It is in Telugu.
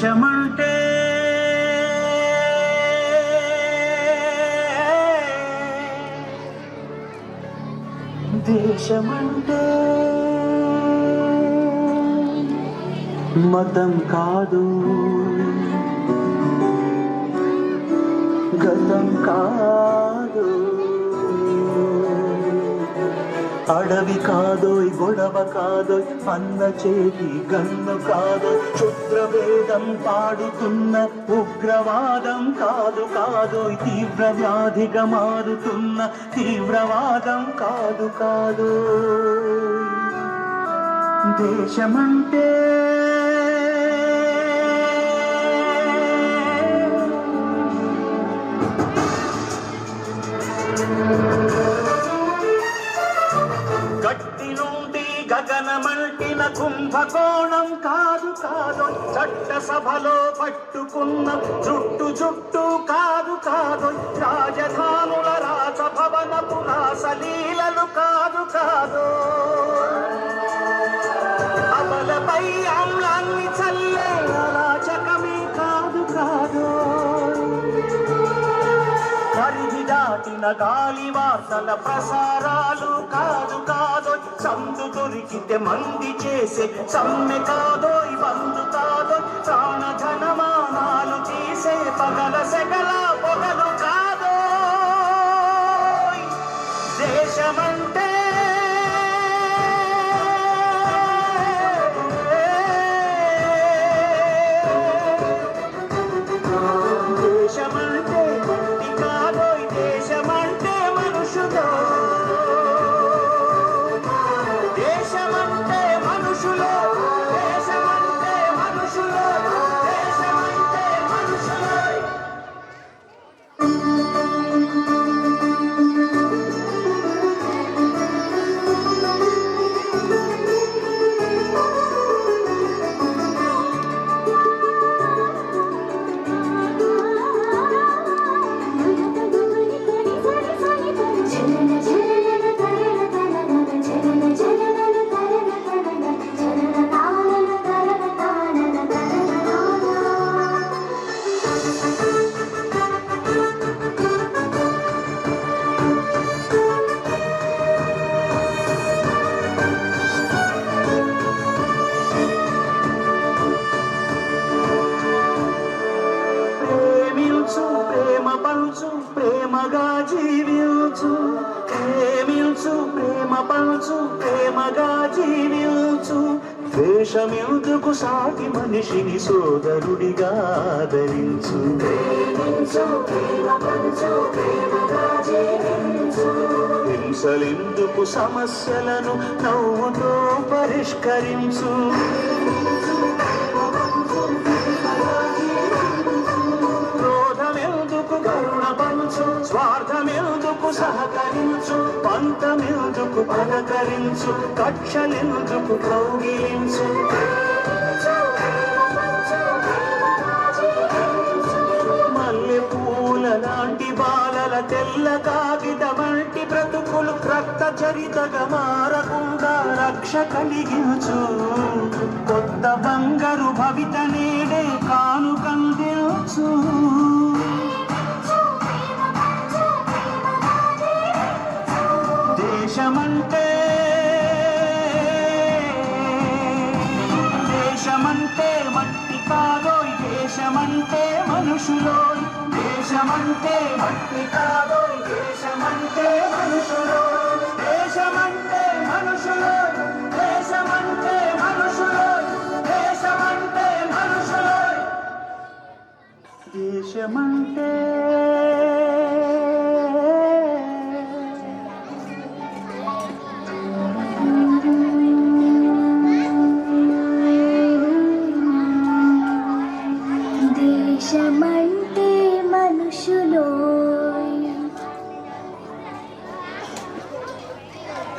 దేశమంటే దేశమంటే మతం కాదు, గతం కాదు, అడవి కాదోయ్, గొడవ కాదోయ్, అన్న చేతి గన్ను కాదోయ్, క్షుద్రవేదం పాడుతున్న ఉగ్రవాదం కాదు కాదోయ్, తీవ్ర వ్యాధిగా మారుతున్న తీవ్రవాదం కాదు కాదు. దేశమంటే గగనమంటిన కుంభకోణం కాదు కాదు, చట్టసభలో పట్టుకున్న జుట్టు జుట్టు కాదు కాదు, రాజధానుల రాజభవనపు రాసలీలలు కాదు కాదు, అమలపై ఆమ్లాన్ని చల్లే అరాచకమే కాదు కాదు, పరిధి దాటిన గాలి వార్తల ప్రసారాలు కాదు కాదు, సందు దొరికితే మంది చేసే సమ్మె కాదోయ్, బంధు కాదోయ్, ప్రాణధనమానాలు తీసే పగల సెగల పొగలు కాదోయ్. దేశమంటే దేశమంటే మట్టి కాదోయ్, దేశమంటే మనుషులు, దేశమంటే మనుషులు, దేశమంటే మనుషులు, దేశమంటే మనుషులు. ప్రేమగా జీవించు, ప్రేమించు, ప్రేమ పంచు, ప్రేమగా జీవించు, ద్వేషమెందుకు సాటి మనిషిని సోదరుడిగా ఆదరించు, ప్రేమించు, ప్రేమ పంచు, ప్రేమగా జీవించు, హింసలెందుకు సమస్యలను నవ్వుతో పరిష్కరించు, కరుణ పంచు, స్వార్థమెందుకు సహకరించు, పంతమెందుకు పలకరించు, కక్షలెందుకు కౌగిలించు, మల్లె పూల లాంటి బాలల తెల్ల కాగిత వంటి బ్రతుకులు రక్త చరితగా మారకుండా రక్ష కలిగించు, కొత్త బంగారు భవిత నేడే కానుకందించు. దేశమంటే దేశమంటే మట్టి కాదోయ్, దేశమంటే మనుషులోయ్, దేశమంటే మట్టి కాదోయ్, దేశమంటే మనుషులోయ్, దేశమంటే మనుషులోయ్, దేశమంటే మనుషులోయ్, దేశమంటే మనుషులోయ్. దేశమంటే